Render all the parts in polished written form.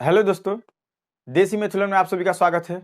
Hello दोस्तों, देसी मिथुलन में आप सभी का स्वागत है।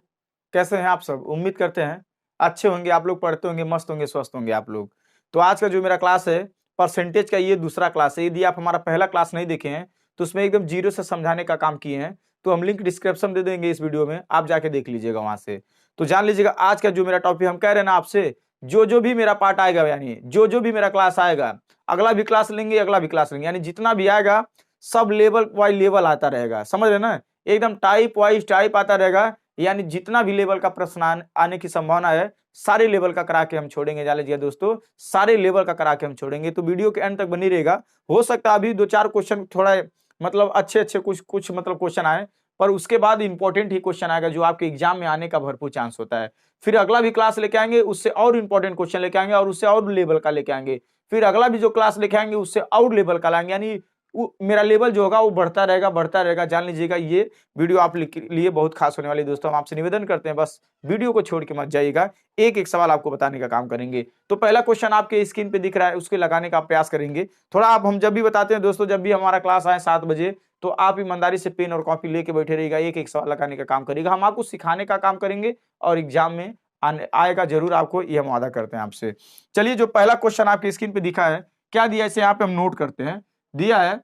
कैसे हैं आप सब? उम्मीद करते हैं अच्छे होंगे। आप लोग पढ़ते होंगे, मस्त होंगे, स्वस्थ होंगे आप लोग। तो आज का जो मेरा क्लास है परसेंटेज का, ये दूसरा क्लास है। यदि आप हमारा पहला क्लास नहीं देखे हैं तो उसमें एकदम जीरो से समझाने का काम किए हैं। तो हम लिंक डिस्क्रिप्शन दे देंगे इस वीडियो में, आप जाके देख लीजिएगा वहां से। तो जान लीजिएगा आज का जो मेरा टॉपिक, हम कह रहे हैं ना आपसे, जो जो भी मेरा पार्ट आएगा, यानी जो जो भी मेरा क्लास आएगा, अगला भी क्लास लेंगे, अगला भी क्लास लेंगे, यानी जितना भी आएगा सब लेवल वाइज लेवल आता रहेगा। समझ रहे ना? एकदम टाइप वाइज टाइप आता रहेगा। यानी जितना भी लेवल का प्रश्न आने की संभावना है, सारे लेवल का करा के हम छोड़ेंगे। जान लीजिए दोस्तों, सारे लेवल का करा के हम छोड़ेंगे। तो वीडियो के एंड तक बनी रहेगा। हो सकता है अभी दो चार क्वेश्चन थोड़ा मतलब अच्छे अच्छे कुछ कुछ मतलब क्वेश्चन आए, पर उसके बाद इंपॉर्टेंट ही क्वेश्चन आएगा जो आपके एग्जाम में आने का भरपूर चांस होता है। फिर अगला भी क्लास लेके आएंगे, उससे और इंपॉर्टेंट क्वेश्चन लेके आएंगे और उससे और लेवल का लेके आएंगे। फिर अगला भी जो क्लास लेके आएंगे उससे और लेवल का लाएंगे। यानी मेरा लेवल जो होगा वो बढ़ता रहेगा बढ़ता रहेगा। जान लीजिएगा ये वीडियो आप लिए बहुत खास होने वाली। दोस्तों, हम आपसे निवेदन करते हैं, बस वीडियो को छोड़ के मत जाइएगा। एक एक सवाल आपको बताने का काम करेंगे। तो पहला क्वेश्चन आपके स्क्रीन पे दिख रहा है, उसके लगाने का प्रयास करेंगे। थोड़ा आप, हम जब भी बताते हैं दोस्तों, जब भी हमारा क्लास आए 7 बजे, तो आप ईमानदारी से पेन और कॉपी लेके बैठे रहिएगा। एक एक सवाल लगाने का काम करिएगा। हम आपको सिखाने का काम करेंगे और एग्जाम में आएगा जरूर आपको, ये हम वादा करते हैं आपसे। चलिए, जो पहला क्वेश्चन आपकी स्क्रीन पे दिखा है, क्या दिया है इसे यहाँ पे हम नोट करते हैं। दिया है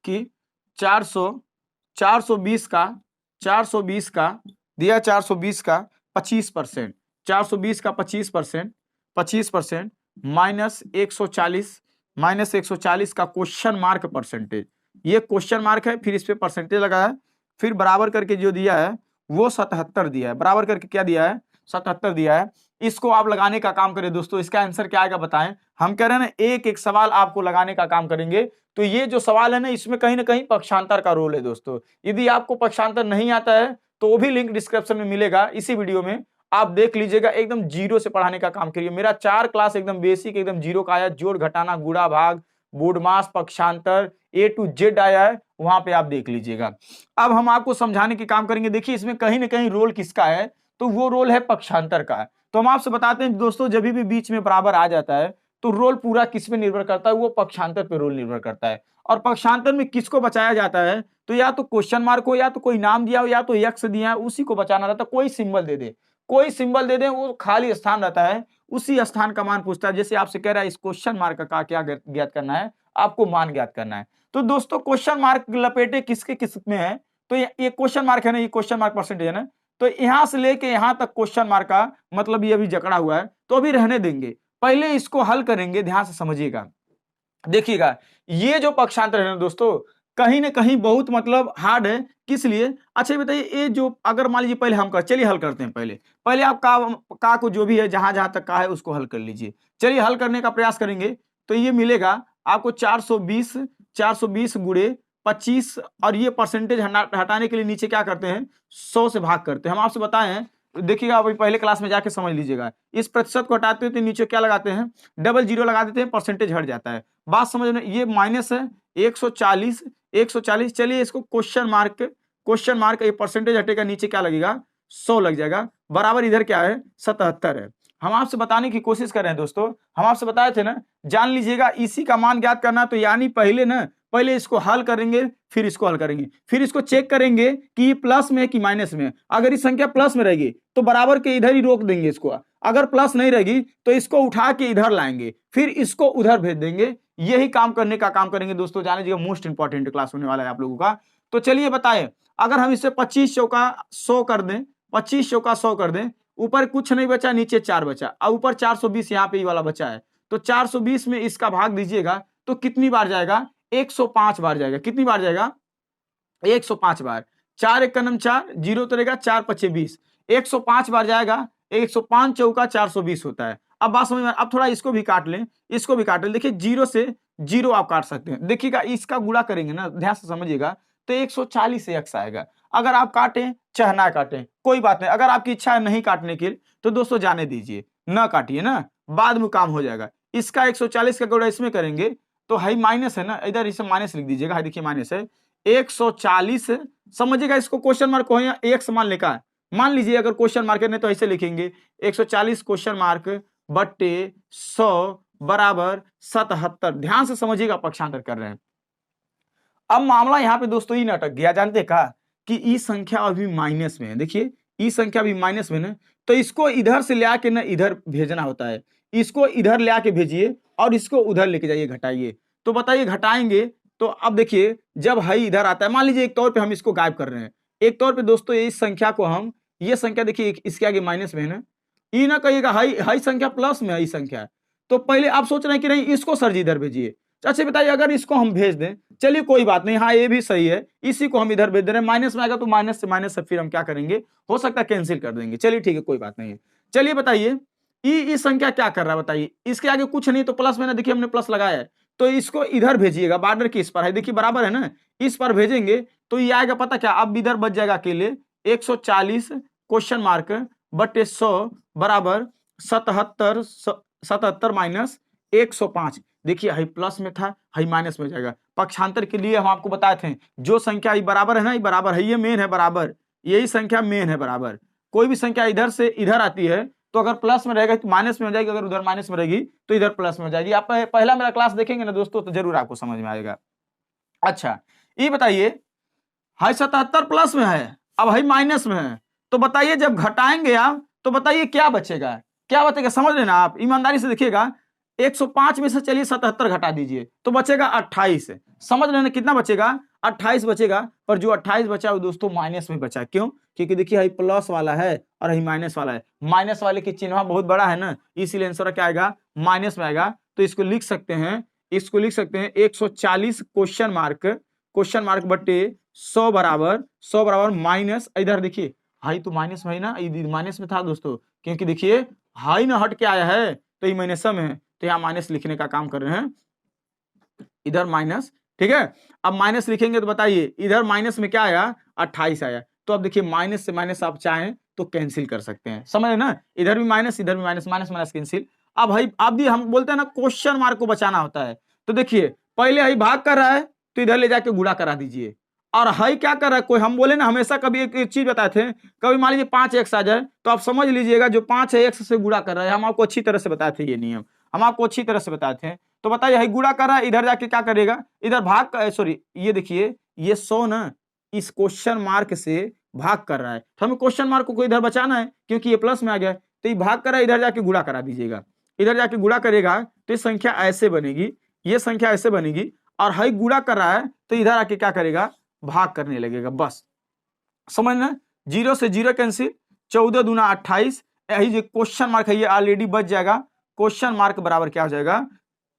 कि 420 का 420 का दिया, 420 का 25%, 420 का 25%, 25% माइनस 140 का क्वेश्चन मार्क परसेंटेज। ये क्वेश्चन मार्क है, फिर इस पे परसेंटेज लगा है, फिर बराबर करके जो दिया है वो 77 दिया है। बराबर करके क्या दिया है? 77 दिया है। इसको आप लगाने का काम करें दोस्तों। इसका आंसर क्या आएगा बताएं। हम कह रहे हैं ना, एक एक सवाल आपको लगाने का काम करेंगे। तो ये जो सवाल है ना, इसमें कहीं ना कहीं पक्षांतर का रोल है दोस्तों। यदि आपको पक्षांतर नहीं आता है तो वो भी लिंक डिस्क्रिप्शन में मिलेगा, इसी वीडियो में आप देख लीजिएगा। एकदम जीरो से पढ़ाने का काम करिए। मेरा 4 क्लास एकदम बेसिक, एकदम जीरो का आया। जोड़ घटाना, गुणा भाग, बोडमास, पक्षांतर, ए टू जेड आया है, वहां पे आप देख लीजिएगा। अब हम आपको समझाने के काम करेंगे। देखिए, इसमें कहीं ना कहीं रोल किसका है, तो वो रोल है पक्षांतर का। तो हम आपसे बताते हैं दोस्तों, जब भी बीच में बराबर आ जाता है तो रोल पूरा किस पे निर्भर करता है? वो पक्षांतर पे रोल निर्भर करता है। और पक्षांतर में किसको बचाया जाता है? तो या तो क्वेश्चन मार्क हो, या तो कोई नाम दिया हो, या तो यक्स दिया है, उसी को बचाना रहता है। कोई सिंबल दे दे, कोई सिंबल दे दे, वो खाली स्थान रहता है, उसी स्थान का मान पूछता है। जैसे आपसे कह रहा है इस क्वेश्चन मार्क का क्या ज्ञात करना है, आपको मान ज्ञात करना है। तो दोस्तों, क्वेश्चन मार्क लपेटे किसके किस में है? तो ये क्वेश्चन मार्क है ना, ये क्वेश्चन मार्क परसेंटेज है ना। तो यहां से लेके यहां तक क्वेश्चन मार्क का मतलब ये अभी जकड़ा हुआ है, तो अभी रहने देंगे। पहले इसको हल करेंगे, ध्यान से समझिएगा। देखिएगा, ये जो पक्षांतर है ना दोस्तों, कहीं ना कहीं बहुत मतलब हार्ड है। किस लिए? अच्छा, ये बताइए, ये जो अगर मान लीजिए पहले हम कर, चलिए हल करते हैं। पहले पहले आप का को जो भी है, जहां जहां तक का है उसको हल कर लीजिए। चलिए हल करने का प्रयास करेंगे। तो ये मिलेगा आपको 420 गुणे 25, और ये परसेंटेज हटाने के लिए नीचे क्या करते हैं? 100 से भाग करते हैं। हम आपसे बताएं, देखिएगा, अभी पहले क्लास में जाके समझ लीजिएगा। इस प्रतिशत को हटाते हैं तो नीचे क्या लगाते हैं? डबल जीरो लगा देते हैं, परसेंटेज हट जाता है। बात समझ में? ये माइनस है 140। चलिए इसको क्वेश्चन मार्क ये परसेंटेज हटेगा, नीचे क्या लगेगा? 100 लग जाएगा। बराबर इधर क्या है? 77 है। हम आपसे बताने की कोशिश कर रहे हैं दोस्तों। हम आपसे बताए थे ना, जान लीजिएगा, इसी का मान ज्ञात करना। तो यानी पहले इसको हल करेंगे, फिर इसको हल करेंगे, फिर इसको चेक करेंगे कि ये प्लस में है कि माइनस में है। अगर ये संख्या प्लस में रहेगी तो बराबर के इधर ही रोक देंगे इसको। अगर प्लस नहीं रहेगी तो इसको उठा के इधर लाएंगे, फिर इसको उधर भेज देंगे। यही काम करने का काम करेंगे दोस्तों। जान लीजिएगा, मोस्ट इंपॉर्टेंट क्लास होने वाला है आप लोगों का। तो चलिए बताएं, अगर हम इसे 25 चौका 100 कर दें, 25 चौका 100 कर दें, ऊपर कुछ नहीं बचा, नीचे 4 बचा, और ऊपर 420 यहाँ पे ही वाला बचा है। तो 420 में इसका भाग दीजिएगा तो कितनी बार जाएगा? 105 बार जाएगा। कितनी बार जाएगा? 105 बार। 4 एक का नम 4, जीरो तो रहेगा, 4 पचे 20, 105 बार जाएगा। 105 चौका 420 होता है। अब बात समझ में? अब थोड़ा इसको भी काट लें, इसको भी काट लें। देखिए, जीरो से जीरो आप काट सकते हैं। देखिएगा, इसका गुणा करेंगे ना, ध्यान से समझिएगा, तो 140 से एक्स आएगा। अगर आप काटें चाहे ना काटें कोई बात नहीं। अगर आपकी इच्छा है नहीं काटने की तो दोस्तों जाने दीजिए, ना काटिए ना, बाद में काम हो जाएगा। इसका 140 का गुणा इसमें करेंगे तो हाई माइनस है ना, इधर इसे माइनस लिख दीजिएगा। हाई देखिए माइनस है 140। समझिएगा, इसको क्वेश्चन मार्क हो या एक्स मान लिखा है, मान लीजिए अगर क्वेश्चन मार्क नहीं तो ऐसे लिखेंगे 140 क्वेश्चन मार्क बट्टे 100 बराबर 77। ध्यान से समझिएगा, पक्षांतर कर रहे हैं। अब मामला यहाँ पे दोस्तों ई अटक गया, जानते का कि ई संख्या अभी माइनस में है। देखिए ई संख्या अभी माइनस में ना, तो इसको इधर से ले आके ना इधर भेजना होता है, इसको इधर ले आके भेजिए और इसको उधर लेके जाइए, घटाइए। तो बताइए घटाएंगे तो अब देखिए जब हाई इधर आता है, मान लीजिए एक तौर पे हम इसको गायब कर रहे हैं, एक तौर पे दोस्तों इस संख्या को हम, ये संख्या देखिए इसके आगे माइनस में है ना, ई ना कहिएगा हाई हाई संख्या प्लस में है ई संख्या, तो पहले आप सोच रहे हैं कि नहीं इसको सर जी इधर भेजिए। अच्छा बताइए अगर इसको हम भेज दें, चलिए कोई बात नहीं, हाँ ये भी सही है, इसी को हम इधर भेज दे रहे हैं, माइनस में आएगा तो माइनस से माइनस से फिर हम क्या करेंगे, हो सकता है कैंसिल कर देंगे। चलिए ठीक है कोई बात नहीं है। चलिए बताइए ई संख्या क्या कर रहा है, बताइए इसके आगे कुछ नहीं तो प्लस में ना, देखिए हमने प्लस लगाया है, तो इसको इधर भेजिएगा, बॉर्डर के इस पर है, देखिए बराबर है ना, इस पर भेजेंगे तो ये आएगा पता क्या, अब इधर बच जाएगा अकेले 140 क्वेश्चन मार्क बटे 100 बराबर 77 77 माइनस 105। देखिए हाई प्लस में था, हाई माइनस में जाएगा। पक्षांतर के लिए हम आपको बताए थे जो संख्या ये बराबर है ना, ये बराबर है, ये मेन है बराबर, यही संख्या मेन है बराबर। कोई भी संख्या इधर से इधर आती है तो अगर प्लस में रहेगा तो माइनस में हो जाएगी, अगर उधर माइनस में रहेगी तो इधर प्लस में हो जाएगी। आप पहला मेरा क्लास देखेंगे ना दोस्तों तो जरूर आपको समझ में आएगा। अच्छा ये बताइए हाई 77 प्लस में है, अब हाई माइनस में है, तो बताइए जब घटाएंगे आप तो बताइए क्या बचेगा, क्या बचेगा, समझ लेना आप ईमानदारी से देखिएगा। 105 में से चलिए 77 घटा दीजिए तो बचेगा 28, समझ लेना कितना बचेगा, 28 बचेगा। पर जो 28 बचा वो दोस्तों माइनस में बचा, क्यों, क्योंकि देखिए हाई प्लस वाला है और हाई माइनस वाला है, माइनस वाले की चिन्ह बहुत बड़ा है ना, इसीलिए आंसर क्या आएगा, माइनस में आएगा। तो इसको लिख सकते हैं, इसको लिख सकते हैं 140 क्वेश्चन मार्क बटे 100 बराबर माइनस, इधर देखिए हाई तो माइनस में है ना, माइनस में था दोस्तों, क्योंकि देखिए हाई ना हट के आया है तो ये माइनस में है, तो यहाँ माइनस लिखने का काम कर रहे हैं, इधर माइनस, ठीक है। अब माइनस लिखेंगे तो बताइए इधर माइनस में क्या आया, 28 आया, तो अब देखिए माइनस से माइनस आप चाहें तो कैंसिल कर सकते हैं, समझ ना, इधर भी माइनस इधर भी माइनस, माइनस माइनस कैंसिल। अब भाई आप भी हम बोलते हैं ना क्वेश्चन मार्क को बचाना होता है, तो देखिए पहले हाई भाग कर रहा है तो इधर ले जाके गुणा करा दीजिए, और हाई क्या कर रहा है, कोई हम बोले ना हमेशा कभी एक चीज बताए थे, कभी मान लीजिए 5x आ जाए तो आप समझ लीजिएगा जो 5 है x से गुणा कर रहा है, हम आपको अच्छी तरह से बताए थे ये नियम, हम आपको अच्छी तरह से बताए थे। तो बताइए हाई गुणा कर रहा है, इधर जाके क्या करेगा, इधर भाग, सॉरी ये देखिए ये 100 ना इस क्वेश्चन मार्क से भाग कर रहा है, तो हमें क्वेश्चन मार्क को इधर बचाना है क्योंकि ये प्लस में आ गया, तो ये भाग कर रहा है, इधर जाके गुणा करा दीजिएगा, इधर जाके गुणा करेगा तो ये संख्या ऐसे बनेगी, ये संख्या ऐसे बनेगी, और हाई गुणा कर रहा है तो इधर आके क्या करेगा, भाग करने लगेगा, बस समझना, 0 से 0 कैंसिल, 14 दूना 28, यही जो क्वेश्चन मार्क है ये ऑलरेडी बच जाएगा, क्वेश्चन मार्क बराबर क्या हो जाएगा,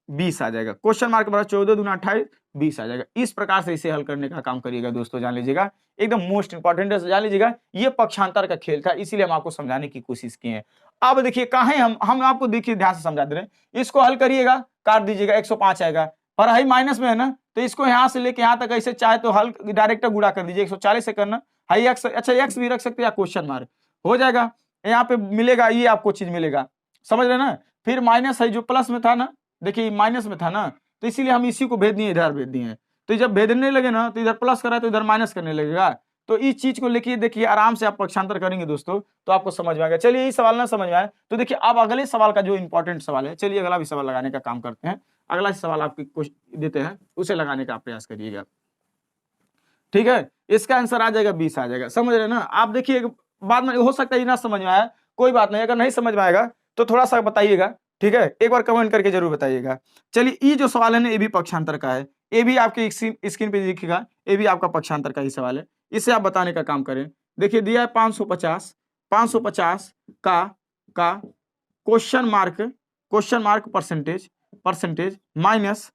20 आ जाएगा, क्वेश्चन मार्क बराबर 14 दूना 28 20 आ जाएगा। इस प्रकार से इसे हल करने का काम करिएगा दोस्तों, जान लीजिएगा एकदम मोस्ट इंपॉर्टेंट है, जान लीजिएगा ये पक्षांतर का खेल था, इसीलिए हम आपको समझाने की कोशिश किए हैं। अब देखिए कहा हम आपको देखिए ध्यान से समझा दे रहे हैं, इसको हल करिएगा, काट दीजिएगा 105 आएगा, पर हाई माइनस में है ना, तो इसको यहाँ से लेके यहाँ तक ऐसे चाहे तो हल डायरेक्ट गुणा कर दीजिए, 140 से करना, हाई एक्स, अच्छा एक्स भी रख सकते हैं या क्वेश्चन मार्क हो जाएगा, यहाँ पे मिलेगा, ये आपको चीज मिलेगा, समझ रहे ना। फिर माइनस है जो प्लस में था ना, देखिए माइनस में था ना, तो इसीलिए हम इसी को भेज दिए, इधर भेज दिए, तो जब भेजने लगे ना तो इधर प्लस करा तो इधर माइनस करने लगेगा, तो इस चीज को लेके देखिए आराम से आप पक्षांतर करेंगे दोस्तों तो आपको समझ में आएगा। चलिए ये सवाल ना समझ में आए तो देखिए अब अगले सवाल का जो इंपॉर्टेंट सवाल है, चलिए अगला भी सवाल लगाने का काम करते हैं, अगला सवाल आपको देते हैं उसे लगाने का प्रयास करिएगा, ठीक है। इसका आंसर आ जाएगा 20 आ जाएगा, समझ रहे ना आप। देखिए बाद में हो सकता है ना समझ में आया, कोई बात नहीं, अगर नहीं समझ में आएगा तो थोड़ा सा बताइएगा, ठीक है, एक बार कमेंट करके जरूर बताइएगा। चलिए ये जो सवाल है ना ये भी पक्षांतर का है, ये भी आपके स्क्रीन पे दिखेगा, ये भी आपका पक्षांतर का ही सवाल है, इसे आप बताने का काम करें। देखिए दिया है 550 का क्वेश्चन मार्क परसेंटेज माइनस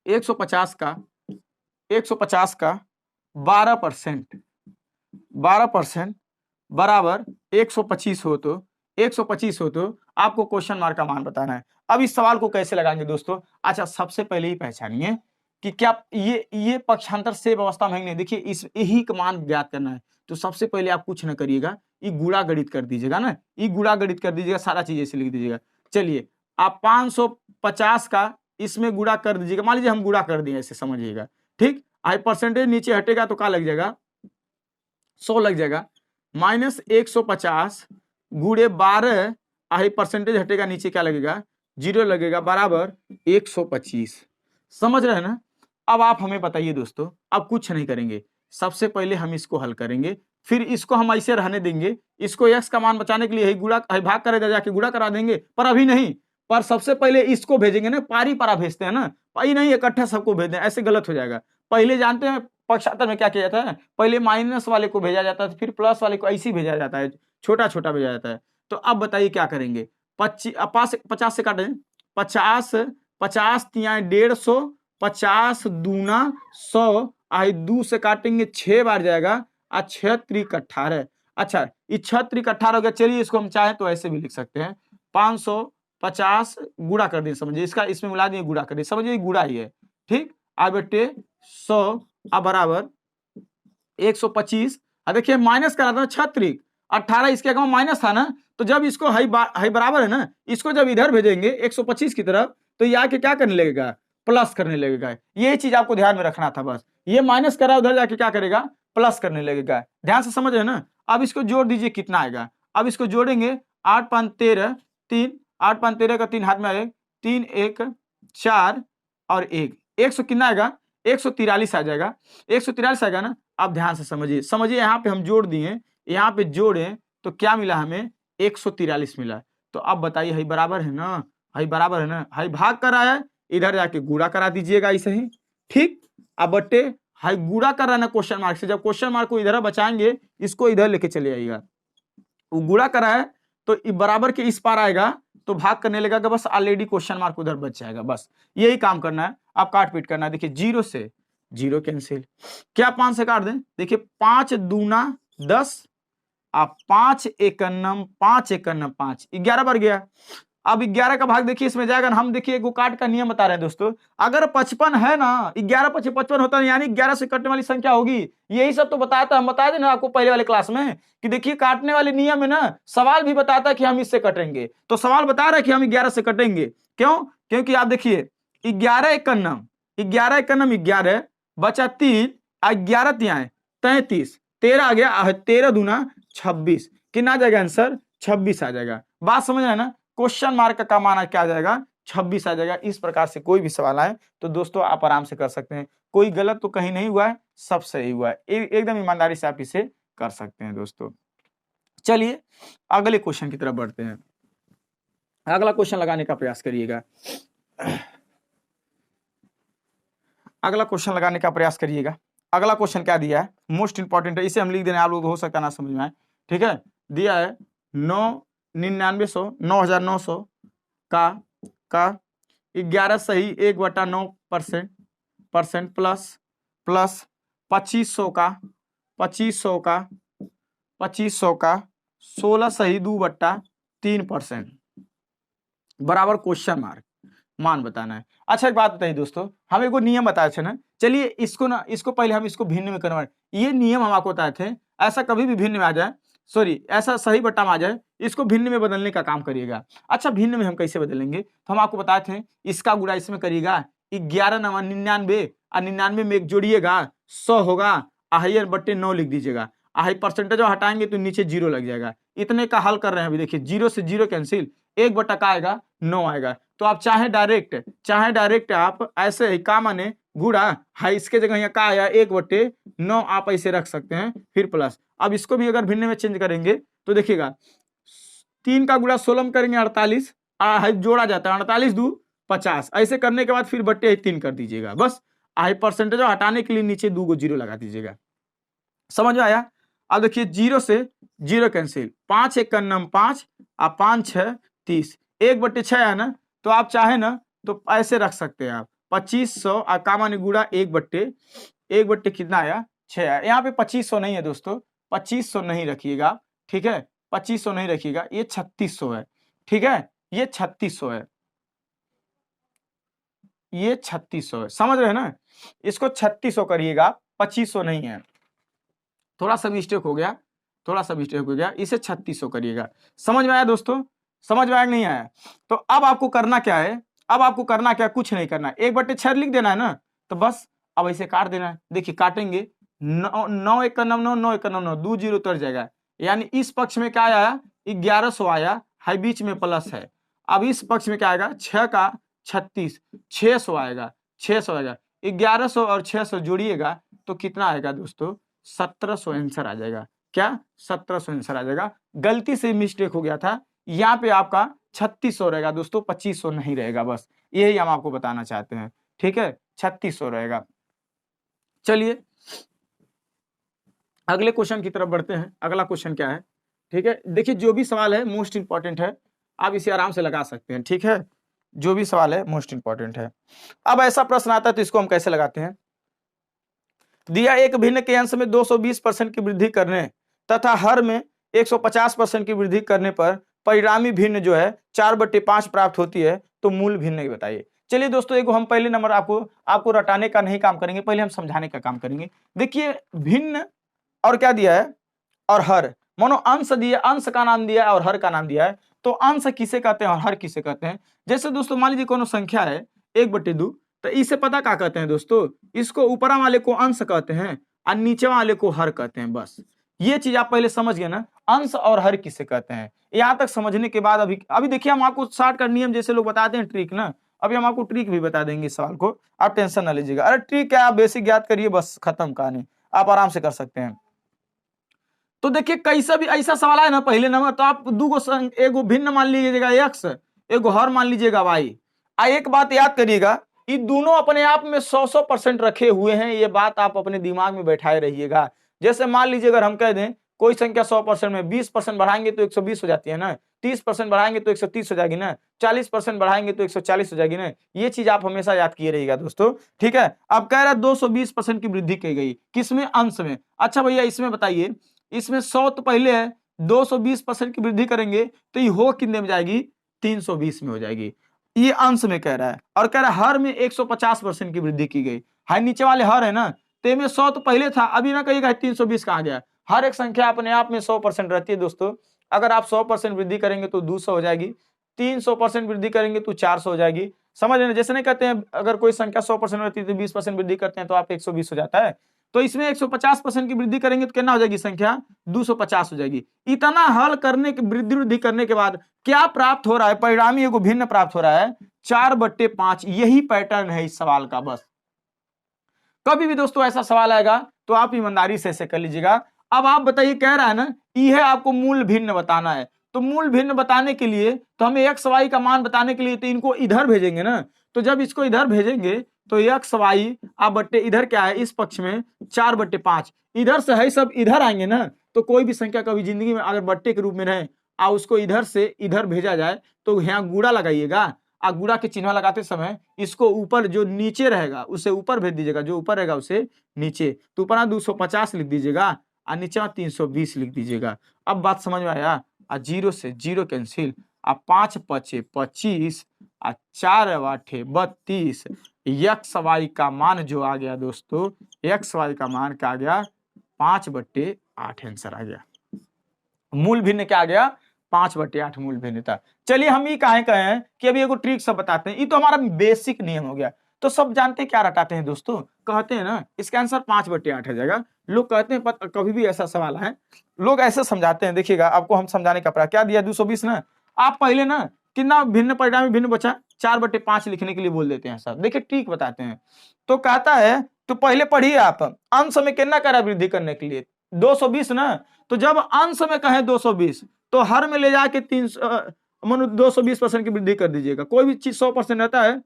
150 का 12% बराबर 125 हो तो 125 हो तो आपको क्वेश्चन मार्क का मान बताना है। अब इस सवाल को कैसे लगाएंगे दोस्तों, अच्छा सबसे पहले ही पहचानिए कि क्या ये पक्षांतर से अवस्था में नहीं, देखिए इस यही का मान ज्ञात करना है, तो सबसे पहले आप कुछ न करिएगा, ये गुणा गणित कर दीजिएगा ना, ये गुणा गणित कर दीजिएगा, सारा चीज ऐसे लिख दीजिएगा। चलिए आप 550 का इसमें गुणा कर दीजिएगा, मान लीजिए हम गुणा कर दिए, ऐसे समझिएगा, ठीक। आई परसेंटेज नीचे हटेगा तो क्या लग जाएगा, 100 लग जाएगा, माइनस 150 गुणे 12, आई परसेंटेज हटेगा नीचे क्या लगेगा जीरो लगेगा बराबर 125। समझ रहे हैं ना। अब आप हमें बताइए दोस्तों, अब कुछ नहीं करेंगे, सबसे पहले हम इसको हल करेंगे, फिर इसको हम ऐसे रहने देंगे, इसको x का मान बचाने के लिए ही गुणा भाग करे जाके गुणा करा देंगे, पर अभी नहीं, पर सबसे पहले इसको भेजेंगे ना, पारी पारा भेजते हैं ना, पाई नहीं इकट्ठा सबको भेज दें, ऐसे गलत हो जाएगा। पहले जानते हैं पक्षांतर में क्या किया जाता है, पहले माइनस वाले को भेजा जाता है, फिर प्लस वाले को ऐसे ही भेजा जाता है, छोटा छोटा भेजा जाता है। तो अब बताइए क्या करेंगे, 50 से काटें, 50 50 तिया 150, 50 दूना 100, आई 2 से काटेंगे 6 बार जाएगा, 6 त्रिक 18। अच्छा, ये 6 त्रिक 18 हो गया। चलिए इसको हम चाहें तो ऐसे भी लिख सकते हैं, 550 गुणा कर दिए, समझिए इसका इसमें मिला दिए, गुणा कर दिए, समझिए गुणा ही है, ठीक। अब बेटे 100 अब बराबर 125। देखिए माइनस करा था 6 त्रिक 18, इसके अगवा माइनस था ना, तो जब इसको हाई बराबर है ना, इसको जब इधर भेजेंगे 125 की तरफ, तो ये आके क्या करने लगेगा, प्लस करने लगेगा। ये चीज आपको ध्यान में रखना था बस, ये माइनस करा उधर जाके क्या करेगा, प्लस करने लगेगा। ध्यान से समझ रहे ना। अब इसको जोड़ दीजिए, कितना आएगा, अब इसको जोड़ेंगे, 8 5 13 3, 8 5 13 का 3 हाथ में आएगा, 3 1 4 और 1, 100 कितना आएगा, 143 आ जाएगा, 143 आएगा ना। अब ध्यान से समझिए, समझिए यहाँ पे हम जोड़ दिए, यहाँ पे जोड़े तो क्या मिला हमें, 143 मिला। तो अब बताइए हई बराबर है ना, हई बराबर है ना, हई भाग कर आया है, इधर जाके गुणा करा दीजिएगा ऐसे ही, ठीक। अब बट्टे हई गुणा कर रहा है ना क्वेश्चन मार्क से, जब क्वेश्चन मार्क को इधर बचाएंगे, इसको इधर लेके चले आइएगा, वो गुणा करा है तो बराबर के इस पार आएगा, तो भाग करने लगेगा, बस ऑलरेडी क्वेश्चन मार्क उधर बच जाएगा, बस यही काम करना है। आप काट पीट करना है, देखिए 0 से 0 कैंसिल, क्या 5 से काट दें, देखिए 5 दूना 10, आप 5 एकन्नम 5 एकन्नम 5, 11 बढ़ गया। अब 11 का भाग देखिए इसमें जाएगा, हम देखिए एक काट का नियम बता रहे हैं दोस्तों, अगर 55 है ना, 11 55 55 होता है, यानी 11 से कटने वाली संख्या होगी, यही सब तो बताया था, हम बताए थे ना आपको पहले वाले क्लास में, कि देखिए काटने वाले नियम में ना सवाल भी बताता है कि हम इससे कटेंगे, तो सवाल बता रहा है कि हम 11 से कटेंगे, क्यों, क्योंकि आप देखिए 11 एकन्नम 11 एकन्नम 11 बचा 3, 11 तिहाई 33, 13 आ गया, 13 दूना 26, कितना आ जाएगा आंसर, 26 आ जाएगा। बात समझ रहे हैं ना, क्वेश्चन मार्क का माना क्या आ जाएगा, 26 आ जाएगा। इस प्रकार से कोई भी सवाल आए तो दोस्तों आप आराम से कर सकते हैं, कोई गलत तो कहीं नहीं हुआ है, सब सही हुआ है, एकदम ईमानदारी से आप इसे कर सकते हैं दोस्तों। चलिए अगले क्वेश्चन की तरफ बढ़ते हैं, अगला क्वेश्चन लगाने का प्रयास करिएगा, अगला क्वेश्चन लगाने का प्रयास करिएगा। अगला क्वेश्चन क्या दिया है, मोस्ट इंपॉर्टेंट है, इसे हम लिख देना, आप लोग हो सकता है ना समझ में आए, ठीक है। दिया है 9,99 9,900 का 11 सही 1/9% प्लस 2500 का 16 सही 2/3% बराबर क्वेश्चन मार्क, मान बताना है। अच्छा एक बात बताइए दोस्तों, हम एक नियम बताए थे ना, चलिए इसको ना, इसको पहले हम इसको भिन्न में कन्वर्ट, ये नियम हम आपको बताए थे, ऐसा कभी भी भिन्न में आ जाए, सॉरी ऐसा सही बट्टा में आ जाए, इसको भिन्न में बदलने का काम करिएगा। अच्छा भिन्न में हम कैसे बदलेंगे, तो हम आपको बताए थे, इसका गुणा इसमें करिएगा, 11 9 99 और 99 में एक जोड़िएगा 100 होगा, आहैयर बट्टे 9 लिख दीजिएगा, आहै परसेंटेज हटाएंगे तो नीचे 0 लग जाएगा। इतने का हल कर रहे हैं अभी, देखिए 0 से 0 कैंसिल, 1 का आएगा 9 आएगा। तो आप चाहे डायरेक्ट आप ऐसे ही का माने गुड़ा है, इसके जगह यहाँ का आया 1/9 आप ऐसे रख सकते हैं, फिर प्लस। अब इसको भी अगर भिन्न में चेंज करेंगे तो देखिएगा 3 का गुड़ा 16 में करेंगे 48, जोड़ा जाता है 48 2 50, ऐसे करने के बाद फिर बट्टे 3 कर दीजिएगा, बस आई परसेंटेज हटाने के लिए नीचे 2 0 लगा दीजिएगा। समझ में आया। अब देखिए 0 से 0 कैंसिल, 5 एकन्नम 5 और 5 6 30, 1/6 है ना, तो आप चाहे ना तो ऐसे रख सकते हैं आप 2500 और कामानी गुड़ा 1/1 कितना आया 6 आया। यहाँ पे 2500 नहीं है दोस्तों, 2500 नहीं रखिएगा, ठीक है, 2500 नहीं रखिएगा, ये 3600 है, ठीक है, ये 3600 है, ये 3600 है, समझ रहे हैं ना, इसको 3600 करिएगा, 2500 नहीं है, थोड़ा सा मिस्टेक हो गया, इसे 3600 करिएगा। समझ में आया दोस्तों, समझ में आया नहीं आया। तो अब आपको करना क्या है, कुछ नहीं करना है, 1/6 लिख देना है ना, तो बस अब ऐसे काट देना है। देखिए काटेंगे 9 एकन्नम 9 9 एकन्नम 9 2 0 उतर जाएगा, यानी इस पक्ष में क्या आया 1100 आया है, बीच में प्लस है, अब इस पक्ष में क्या आएगा, 6 का 36, 600 आएगा, 600 आएगा, 1100 और 600 जोड़िएगा तो कितना आएगा दोस्तों, 1700 आंसर आ जाएगा। क्या, 1700 आंसर आ जाएगा। गलती से मिस्टेक हो गया था, यहाँ पे आपका 3600 रहेगा दोस्तों, 2500 नहीं रहेगा, बस यही हम आपको बताना चाहते हैं, ठीक है, 3600 रहेगा। चलिए अगले क्वेश्चन की तरफ बढ़ते हैं। अगला क्वेश्चन क्या है, ठीक है, देखिए जो भी सवाल है मोस्ट इंपॉर्टेंट है, आप इसे आराम से लगा सकते हैं, ठीक है, जो भी सवाल है मोस्ट इंपॉर्टेंट है। अब ऐसा प्रश्न आता है तो इसको हम कैसे लगाते हैं, दिया एक भिन्न के अंश में 220% की वृद्धि करने तथा हर में 150% की वृद्धि करने पर परिणामी भिन्न जो है 4/5 प्राप्त होती है, तो मूल भिन्न बताइए। चलिए दोस्तों, एक हम पहले नंबर आपको रटाने का नहीं काम करेंगे, पहले हम समझाने का काम करेंगे। देखिए भिन्न और क्या दिया है, और हर, मानो अंश दिया, अंश का नाम दिया है और हर का नाम दिया है, तो अंश किसे कहते हैं और हर किसे कहते हैं। जैसे दोस्तों मान लीजिए कोनो संख्या है 1/2, तो इसे पता क्या कहते हैं दोस्तों, इसको ऊपर वाले को अंश कहते हैं और नीचे वाले को हर कहते हैं। बस ये चीज आप पहले समझ गए ना, अंश और हर किसे कहते हैं। यहां तक समझने के बाद अभी देखिए हम आपको शॉर्टकट नियम जैसे लोग बताते हैं ट्रिक ना, अभी हम आपको ट्रिक भी बता देंगे इस सवाल को, आप टेंशन ना लीजिएगा। अरे ट्रिक क्या, आप बेसिक याद करिए, बस खत्म कहानी, आप आराम से कर सकते हैं। तो देखिए कैसा भी ऐसा सवाल है ना पहले नंबर, तो आप एगो भिन्न मान लीजिएगा x, एगो हर मान लीजिएगा y। एक बात याद करिएगा, ये दोनों अपने आप में 100% रखे हुए हैं, ये बात आप अपने दिमाग में बैठाए रहिएगा। जैसे मान लीजिए अगर हम कह दें कोई संख्या 100% में 20% बढ़ाएंगे तो 120 हो जाती है ना, 30% बढ़ाएंगे तो 130 हो जाएगी ना, 40% बढ़ाएंगे तो 140 हो जाएगी ना, ये चीज आप हमेशा याद किए रहिएगा दोस्तों, ठीक है। अब कह रहा है 220% की वृद्धि की गई, किसमें, अंश में। अच्छा भैया इसमें बताइए, इसमें 100 तो पहले है, 220% की वृद्धि करेंगे तो ये हो कितने में जाएगी, 320 में हो जाएगी, ये अंश में कह रहा है। और कह रहा है हर में 150% की वृद्धि की गई, हाई नीचे वाले हर है ना, तो में 100 तो पहले था, अभी ना कहिएगा 320 कहाँ गया। हर एक संख्या अपने आप में 100% रहती है दोस्तों, अगर आप 100% वृद्धि करेंगे तो 200 हो जाएगी, 300% वृद्धि करेंगे तो 400 हो जाएगी, समझ रहे हैं। जैसे नहीं कहते हैं अगर कोई संख्या 100% रहती है तो 20% वृद्धि करते हैं तो आप 120 हो जाता है, तो इसमें 150% की वृद्धि करेंगे तो कितना हो जाएगी, संख्या 250 हो जाएगी। इतना हल करने के वृद्धि करने के बाद क्या प्राप्त हो रहा है, परिणामी एगो भिन्न प्राप्त हो रहा है 4/5। यही पैटर्न है इस सवाल का। बस कभी भी दोस्तों ऐसा सवाल आएगा तो आप ईमानदारी से ऐसे कर लीजिएगा। अब आप बताइए, कह रहा है ना यह आपको मूल भिन्न बताना है, तो मूल भिन्न बताने के लिए तो हमें एक्स वाई का मान बताने के लिए तो इनको इधर भेजेंगे ना, तो जब इसको इधर भेजेंगे तो एक्स वाई आप बट्टे इधर क्या है, इस पक्ष में 4/5, इधर से है सब इधर आएंगे ना, तो कोई भी संख्या कभी जिंदगी में अगर बट्टे के रूप में रहे और उसको इधर से इधर भेजा जाए तो यहाँ गुड़ा लगाइएगा, गुड़ा के चिन्ह लगाते समय इसको ऊपर जो नीचे रहेगा उसे ऊपर भेज दीजिएगा, जो ऊपर रहेगा उसे नीचे, तो ऊपर 250 लिख दीजिएगा और नीचे 320 लिख दीजिएगा। अब बात समझ में आया, 0 से 0 कैंसिल, 5 × 5 = 25 और 4 × 8 = 32। एक्स वाई का मान जो आ गया दोस्तों, एक्स वाई का मान क्या आ गया, 5/8 आंसर आ गया। मूल भिन्न क्या आ गया, 5/8 मूल भिन्नता। चलिए हम ये कहे हैं कि अभी एगो ट्रिक सब बताते हैं, ये तो हमारा बेसिक नियम हो गया, तो सब जानते क्या रटाते हैं दोस्तों, कहते हैं ना इसका आंसर 5/8 हो जाएगा। लोग कहते हैं कभी भी ऐसा सवाल है लोग ऐसे समझाते हैं, देखिएगा आपको हम समझाने का प्रयास, क्या दिया 220 ना, आप पहले ना कितना भिन्न परिणामी भिन्न बचा, 4/5 लिखने के लिए बोल देते हैं सब। देखिए ट्रिक बताते हैं, तो कहता है तो पहले पढ़िए आप, अंश में कितना करा वृद्धि करने के लिए 220 ना, तो जब अंश में कहे 220 तो हर में ले जाके 220% की वृद्धि कर दीजिएगा। कोई भी चीज 100% रहता है,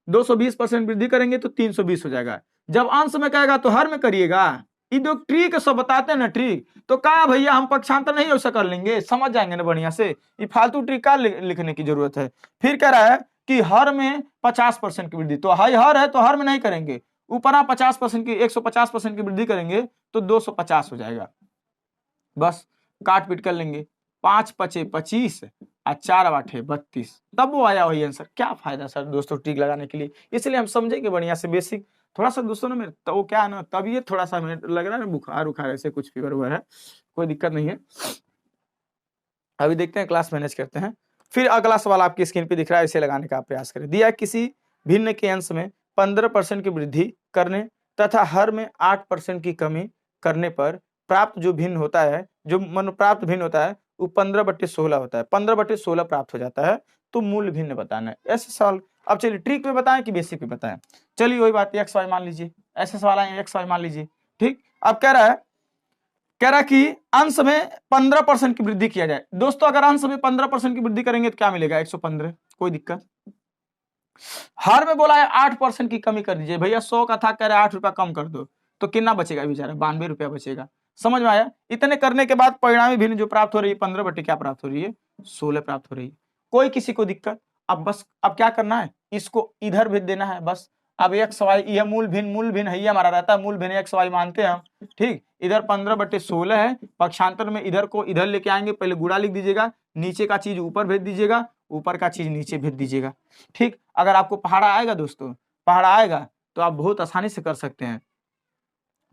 220% वृद्धि करेंगे तो 320 हो जाएगा। जब अंश में कहेगा तो हर में करिएगा। ये जो ट्रिक सब बताते हैं ना ट्रिक, तो कहा भैया हम पक्षांतर नहीं ऐसा कर लेंगे, समझ जाएंगे ना बढ़िया से, ये फालतू ट्रिक का लिखने की जरूरत है। फिर कह रहा है कि हर में 50% की वृद्धि, तो हाई हर है तो हर में नहीं करेंगे, ऊपर आप 50% की 150% की वृद्धि करेंगे तो 250 हो जाएगा। बस काट पीट कर लेंगे, 5 × 5 = 25 और 4 × 8 = 32, तब वो आया वही आंसर। क्या फायदा सर दोस्तों ट्रिक लगाने के लिए, इसलिए हम समझेंगे बढ़िया से बेसिक। थोड़ा सा दोस्तों ना मेरे तो वो क्या है ना, तबीयत थोड़ा सा लग रहा है बुखार उखार ऐसे कुछ फीवर हुआ है, कोई दिक्कत नहीं है। अभी देखते हैं, क्लास मैनेज करते हैं। फिर अगला सवाल आपकी स्क्रीन पे दिख रहा है, इसे लगाने का प्रयास करें। दिया किसी भिन्न के अंश में 15% की वृद्धि करने तथा हर में 8% की कमी करने पर प्राप्त जो भिन्न होता है, जो मन प्राप्त भिन्न होता है वो 15/16 होता है, 15/16 प्राप्त हो जाता है। तो मूल भिन्न बताना है। ऐसे सवाल अब चलिए ट्रिक पे बताएं कि बेसिक पे बताएं। चलिए वही बात, एक्स वाई मान लीजिए, ऐसे सवाल आए एक्स वाई मान लीजिए, ठीक। अब कह रहा है कि अंश में 15% की वृद्धि किया जाए। दोस्तों अगर अंश में 15% की वृद्धि करेंगे तो क्या मिलेगा, 115, कोई दिक्कत। हर में बोला है 8% की कमी कर दीजिए, भैया 100 का था, कह रहे 8 रुपया कम कर दो, तो कितना बचेगा बेचारा, 92 रुपया बचेगा। समझ में आया। इतने करने के बाद परिणामी भिन्न जो प्राप्त हो रही है 15 बटे क्या प्राप्त हो रही है, 16 प्राप्त हो रही है। कोई किसी को दिक्कत। अब बस अब क्या करना है, इसको इधर भेज देना है बस। अब एक्स वाई, यह मूल भिन्न है, ये हमारा रहता है मूल भिन्न एक्स वाई मानते हैं हम, ठीक। इधर 15 बटे 16 है, पक्षांतर में इधर को इधर लेके आएंगे, पहले गुणा लिख दीजिएगा, नीचे का चीज ऊपर भेज दीजिएगा, ऊपर का चीज नीचे भेज दीजिएगा, ठीक। अगर आपको पहाड़ा आएगा दोस्तों, पहाड़ा आएगा तो आप बहुत आसानी से कर सकते हैं,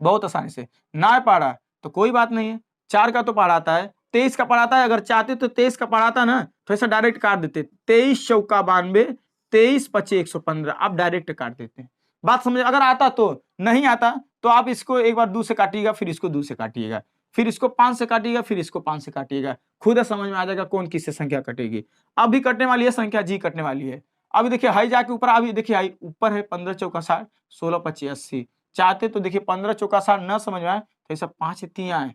बहुत आसानी से। ना पहाड़ा तो कोई बात नहीं है, 4 का तो पहाड़ा आता है, 23 का पढ़ाता है, अगर चाहते तो 23 का पढ़ाता ना तो ऐसा डायरेक्ट काट देते, 23 चौका 92, 23 पचे 115, आप डायरेक्ट काट देते हैं। बात समझ, अगर आता तो, नहीं आता तो आप इसको एक बार 2 से काटिएगा, फिर इसको 2 से काटिएगा, फिर इसको 5 से काटिएगा, फिर इसको 5 से काटिएगा, खुद समझ में आ जाएगा कौन किससे संख्या कटेगी। अभी कटने वाली है संख्या, जी कटने वाली है। अभी देखिए हाई जाके ऊपर, अभी देखिए हाई ऊपर है 15 चौका 60, 16 पच्चीस 80। चाहते तो देखिए 15 चौका 60 न समझ में आए तो ऐसा 5 तियां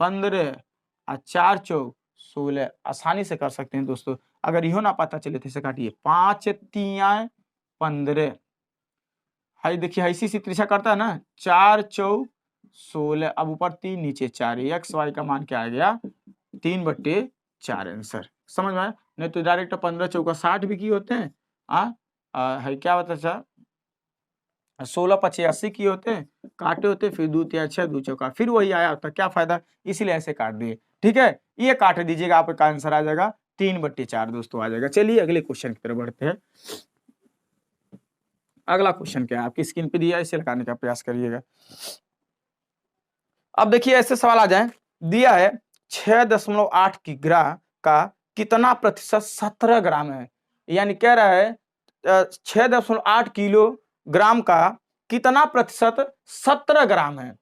15 और 4 चौक 16, आसानी से कर सकते हैं दोस्तों। अगर यो ना पता चले तो इसे काटिए, 5 तियां 15, हाई देखिए ऐसी सी त्रिशा करता है ना, 4 चौक 16, अब ऊपर 3 नीचे 4, एक्स वाई का मान क्या आ गया 3 बटे 4 आंसर। समझ में आया। नहीं तो डायरेक्ट 15 चौका 60 भी की होते हैं, है क्या होता है 16 पचे 80 की होते हैं, काटे होते, फिर 2 तिया 6, 2 चौका, फिर वही आया होता, क्या फायदा, इसीलिए ऐसे काट दिए, ठीक है। ये काट दीजिएगा, आपका आंसर आ जाएगा 3 बटे 4 दोस्तों आ जाएगा। चलिए अगले क्वेश्चन की तरफ बढ़ते हैं। अगला क्वेश्चन क्या है, आपकी स्क्रीन पे दिया है, इसे लगाने का प्रयास करिएगा। अब देखिए ऐसे सवाल आ जाए, दिया है 6.8 की ग्राम का कितना प्रतिशत 17 ग्राम है, यानी कह रहा है 6.8 किलोग्राम का कितना प्रतिशत 17 ग्राम है।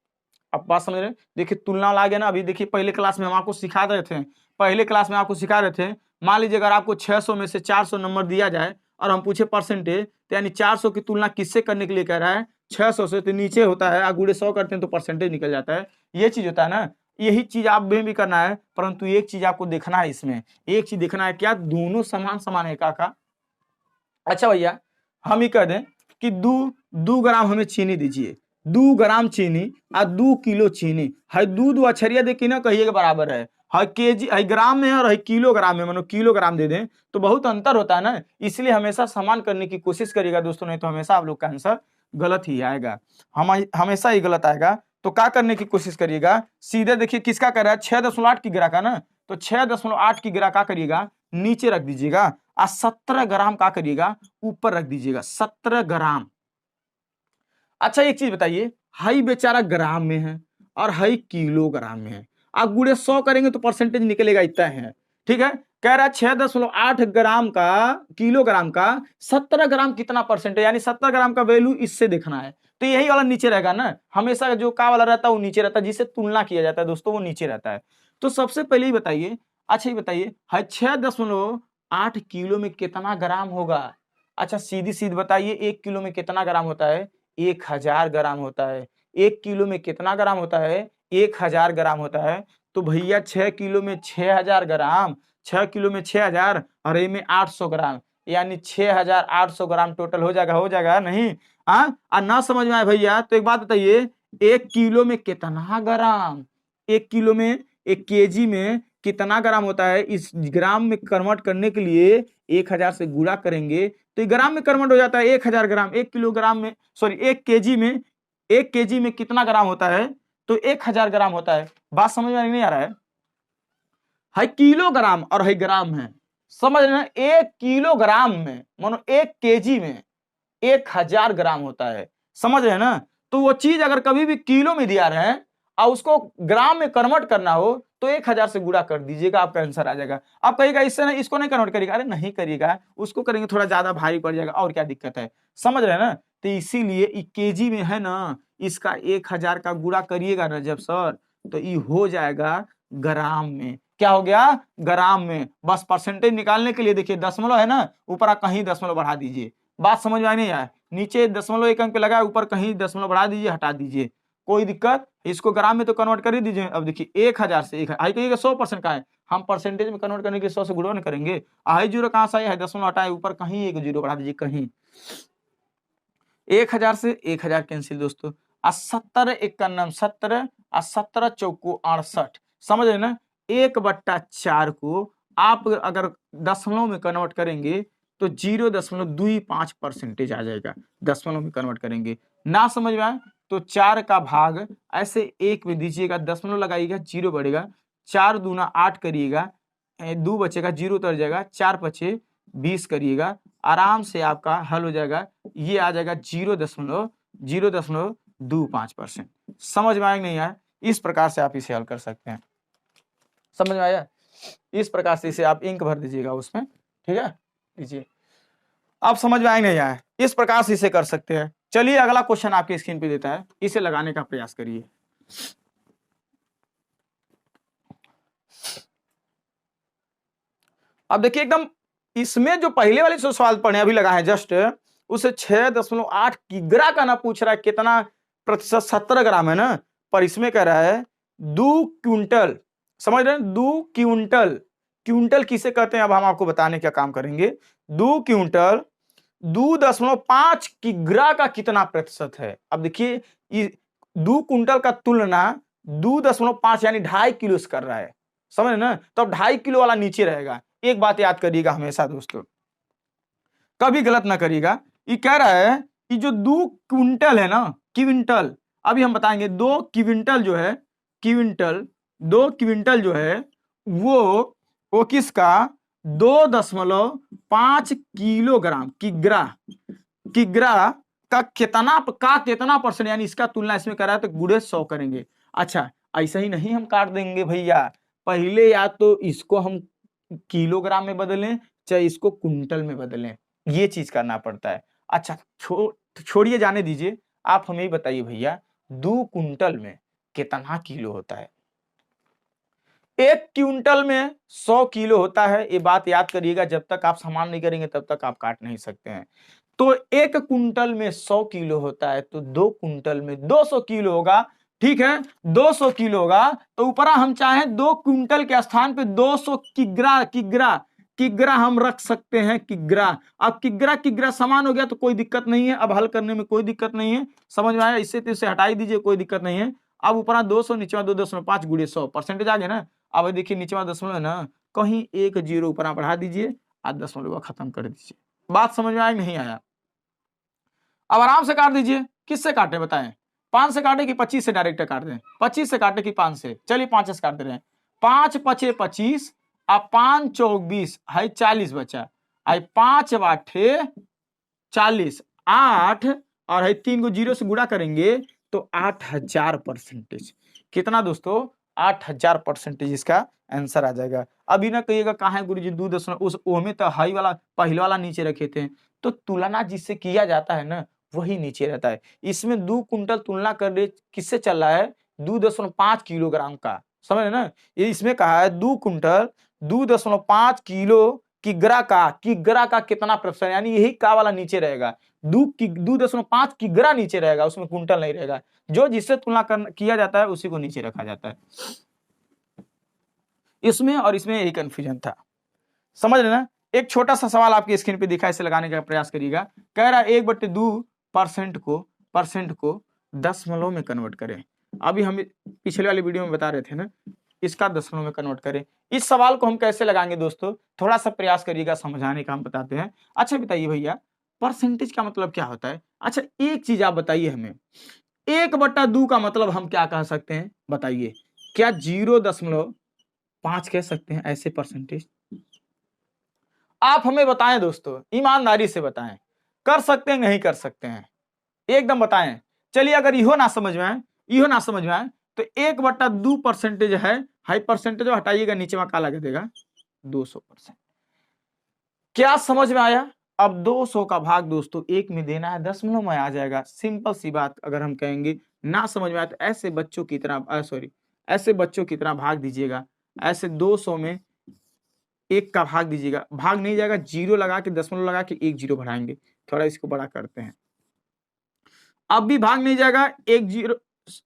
अब बात समझ रहे, देखिए तुलना ला गया ना। अभी देखिए पहले क्लास में हम आपको सिखा रहे थे, पहले क्लास में आपको सिखा रहे थे, मान लीजिए अगर आपको 600 में से 400 नंबर दिया जाए और हम पूछे परसेंटेज, तो यानी 400 की तुलना किससे करने के लिए कह रहा है, 600 से, तो नीचे होता है, गुणे 100 करते हैं तो परसेंटेज निकल जाता है, ये चीज होता है ना। यही चीज आप भी करना है, परंतु एक चीज आपको देखना है, इसमें एक चीज देखना है, क्या दोनों समान समान है का। अच्छा भैया हम ही कह दें कि 2 ग्राम हमें चीनी दीजिए, 2 ग्राम चीनी और 2 किलो चीनी है, 2 अक्षरिया देखिए ना, कहिए बराबर है केजी है, ग्राम में और है किलोग्राम में, मानो किलोग्राम दे दें तो बहुत अंतर होता है ना, इसलिए हमेशा समान करने की कोशिश करिएगा दोस्तों, नहीं तो हमेशा आप लोग का आंसर गलत ही आएगा, हमेशा ही गलत आएगा। तो क्या करने की कोशिश करिएगा, सीधे देखिए किसका कर रहा है 6.8 की गिरा का ना, तो 6.8 की गिरा क्या करिएगा, नीचे रख दीजिएगा, और 17 ग्राम का करिएगा ऊपर रख दीजिएगा, 17 ग्राम। अच्छा एक चीज बताइए, हाई बेचारा ग्राम में है और हाई किलोग्राम में है, आप गुणे 100 करेंगे तो परसेंटेज निकलेगा इतना है, ठीक है। कह रहा है 6.8 ग्राम का किलोग्राम का 17 ग्राम कितना परसेंट है, यानी 17 ग्राम का वैल्यू इससे देखना है, तो यही वाला नीचे रहेगा ना, हमेशा जो का वाला रहता है वो नीचे रहता है, जिससे तुलना किया जाता है दोस्तों वो नीचे रहता है। तो सबसे पहले ही बताइए, अच्छा ये बताइए 6.8 किलो में कितना ग्राम होगा। अच्छा सीधी सीधी बताइए, 1 किलो में कितना ग्राम होता है, 1000 ग्राम होता है। 1 किलो में कितना ग्राम होता है, 1000 ग्राम होता है। तो भैया 6 किलो में 6000 ग्राम, 6 किलो में 6000 और ए में 800 ग्राम, यानी 6800 ग्राम टोटल हो जाएगा नहीं। और ना समझ में आए भैया तो एक बात बताइए, 1 किलो में कितना ग्राम, 1 किलो में 1 केजी में कितना ग्राम होता है, इस ग्राम में कन्वर्ट करने के लिए 1000 से गुणा करेंगे तो ग्राम में कन्वर्ट हो जाता है 1000 ग्राम। 1 किलोग्राम में, सॉरी 1 केजी में कितना ग्राम होता है, तो 1000 ग्राम होता है। बात समझ में नहीं आ रहा है किलोग्राम और है ग्राम है, समझ रहे हैं। 1 किलोग्राम में मानो 1 केजी में 1000 ग्राम होता है, समझ रहे हैं ना। तो वो चीज अगर कभी भी किलो में दिया रहे और उसको ग्राम में कन्वर्ट करना हो तो 1000 से गुणा कर दीजिएगा, आपका आंसर आ जाएगा। आप कहिएगा इससे ना, इसको नहीं कन्वर्ट करिएगा, अरे नहीं करिएगा, उसको करेंगे थोड़ा ज्यादा भारी पड़ जाएगा, और क्या दिक्कत है, समझ रहे हैं ना। तो इसीलिए केजी में है ना, इसका 1000 का गुणा करिएगा ना जब सर, तो ये हो जाएगा ग्राम में, क्या हो गया, ग्राम में। बस परसेंटेज निकालने के लिए देखिए दशमलव है ना, ऊपर आप कहीं दशमलव बढ़ा दीजिए। बात समझ में आई नहीं आया, नीचे दशमलव एक अंक पे लगा है, ऊपर कहीं दशमलव बढ़ा दीजिए, हटा दीजिए, कोई दिक्कत। इसको ग्राम में तो कन्वर्ट कर ही दीजिए। अब देखिए 1000 से आई कहिएगा 100% का है, हम परसेंटेज में कन्वर्ट करने के लिए 100 से गुणा न करेंगे। आई जीरो कहाँ से आया है, दशमलव हटाए, ऊपर कहीं एक जीरो बढ़ा दीजिए कहीं। 1000 से 1000 कैंसिल दोस्तों, 70 इक्यानम 70 और 17 चौको 68, समझ रहे ना। 1/4 को आप अगर दशमलव में कन्वर्ट करेंगे तो 0.25% आ जाएगा, दशमलव में कन्वर्ट करेंगे। ना समझ में आए तो 4 का भाग ऐसे 1 में दीजिएगा, दशमलव लगाइएगा, 0 बढ़ेगा, 4 दूना 8 करिएगा, 2 बचेगा, 0 उतर जाएगा, 4 पचे 20 करिएगा, आराम से आपका हल हो जाएगा। ये आ जाएगा 0.25%। समझ में आया नहीं आया, इस प्रकार से आप इसे हल कर सकते हैं। समझ में आया, इस प्रकार से इसे आप इंक भर दीजिएगा उसमें, ठीक है। लीजिए, अब समझ में आया नहीं आया, इस प्रकार से इसे कर सकते हैं। चलिए अगला क्वेश्चन आपके स्क्रीन पे देता है, इसे लगाने का प्रयास करिए। अब देखिए एकदम इसमें जो पहले वाले जो सवाल पढ़े अभी लगा है जस्ट, उसे 6.8 किग्रा का ना पूछ रहा है कितना प्रतिशत, 17 ग्राम है ना, पर इसमें कह रहा है 2 क्विंटल। समझ रहे हैं, 2 क्विंटल, क्विंटल किसे कहते हैं अब हम आपको बताने का काम करेंगे। 2 क्विंटल 2.5 किग्रा का कितना प्रतिशत है। अब देखिए 2 क्विंटल का तुलना 2.5 यानी 2.5 किलो से कर रहा है, समझ ना, तो अब 2.5 किलो वाला नीचे रहेगा। एक बात याद करिएगा हमेशा दोस्तों, कभी गलत ना करिएगा। ये कह रहा है कि जो 2 क्विंटल है ना, क्विंटल, अभी हम बताएंगे 2 क्विंटल जो है, क्विंटल 2 क्विंटल जो है वो किसका 2.5 किलोग्राम, किग्रा, किग्रा का कितना परसेंट, यानी इसका तुलना इसमें करा है तो गुणे 100 करेंगे। अच्छा ऐसा ही नहीं हम काट देंगे भैया, पहले या तो इसको हम किलोग्राम में बदलें चाहे इसको कुंटल में बदलें, ये चीज करना पड़ता है। अच्छा छोड़िए जाने दीजिए, आप हमें ही बताइए भैया 2 कुंटल में कितना किलो होता है। 1 क्विंटल में 100 किलो होता है, ये बात याद करिएगा, जब तक आप समान नहीं करेंगे तब तक आप काट नहीं सकते हैं। तो 1 कुंटल में 100 किलो होता है, तो 2 कुंटल में 200 किलो होगा, ठीक है, 200 किलो होगा। तो ऊपर हम चाहें 2 क्विंटल के स्थान पे 200 किग्रा, किग्रा, किग्रा हम रख सकते हैं, किग्रा। अब किग्रा किग्रा समान हो गया तो कोई दिक्कत नहीं है, अब हल करने में कोई दिक्कत नहीं है। समझ में आया, इससे तो इसे हटाई दीजिए, कोई दिक्कत नहीं है। अब ऊपर 200 नीचे 2.5 गुणे 100 परसेंटेज आ गया ना। अब देखिए नीचे वाला दशमलव है ना, कहीं एक जीरो ऊपर बढ़ा दीजिए, आज दशमलव खत्म कर दीजिए। बात समझ में आया नहीं आया, अब आराम से काट दीजिए। किससे काटे बताएं, 5 से काटे कि 25 से डायरेक्ट काट दें, 25 से काटे कि 5 से, चलिए 5 से काट दे रहे हैं। 5 पचे 25 अब 5 चौक 20 है 40 बचा, आई 5 बाठे 40, 8 और है 3 को जीरो से गुणा करेंगे तो 8000%। कितना दोस्तों 8000% इसका आंसर आ जाएगा। अभी ना कहिएगा कहाँ है गुरुजी 2 उस ओ में तो हाई वाला पहले वाला नीचे रखे थे, तो तुलना जिससे किया जाता है ना वही नीचे रहता है। इसमें 2 कुंटल तुलना कर रहे किससे चल रहा है 2.5 किलोग्राम का, समझ रहे ना। ये इसमें कहा है 2 कुंटल 2.5 किलो किग्रा का कितना प्रतिशत, यानी यही का वाला नीचे रहेगा, 2.5 किग्रा नीचे रहेगा, उसमें कुंटल नहीं रहेगा। जो जिससे तुलना किया जाता है उसी को नीचे रखा जाता है। इसमें और इसमें यही कंफ्यूजन था, समझ रहे ना। एक छोटा सा सवाल आपकी स्क्रीन पे दिखा, इसे लगाने का प्रयास करिएगा। कह रहा है 1/2% को दशमलव में कन्वर्ट करें। अभी हम पिछले वाले वीडियो में बता रहे थे ना, इसका दशमलव में कन्वर्ट करें। इस सवाल को हम कैसे लगाएंगे दोस्तों, थोड़ा सा प्रयास करिएगा समझाने का, हम बताते हैं। अच्छा बताइए भैया परसेंटेज का मतलब क्या होता है। अच्छा एक चीज आप बताइए हमें, 1/2 का मतलब हम क्या कह सकते हैं बताइए, क्या 0.5 कह सकते हैं ऐसे परसेंटेज? आप हमें बताएं दोस्तों, ईमानदारी से बताएं, कर सकते हैं नहीं कर सकते हैं, एकदम बताएं। चलिए अगर इहो ना समझ में आए तो 1/2% है, हाई परसेंटेज हटाइएगा, नीचे में क्या लगा देगा 200%। क्या समझ में आया। अब 200 का भाग दोस्तों 1 में देना है, दशमलव में आ जाएगा, सिंपल सी बात। अगर हम कहेंगे ना समझ में आए तो ऐसे बच्चों की तरह भाग दीजिएगा, ऐसे 200 में 1 का भाग दीजिएगा, भाग नहीं जाएगा, जीरो लगा के दशमलव लगा के 1 जीरो बढ़ाएंगे। थोड़ा इसको बड़ा करते हैं, अब भी भाग नहीं जाएगा, 1 जीरो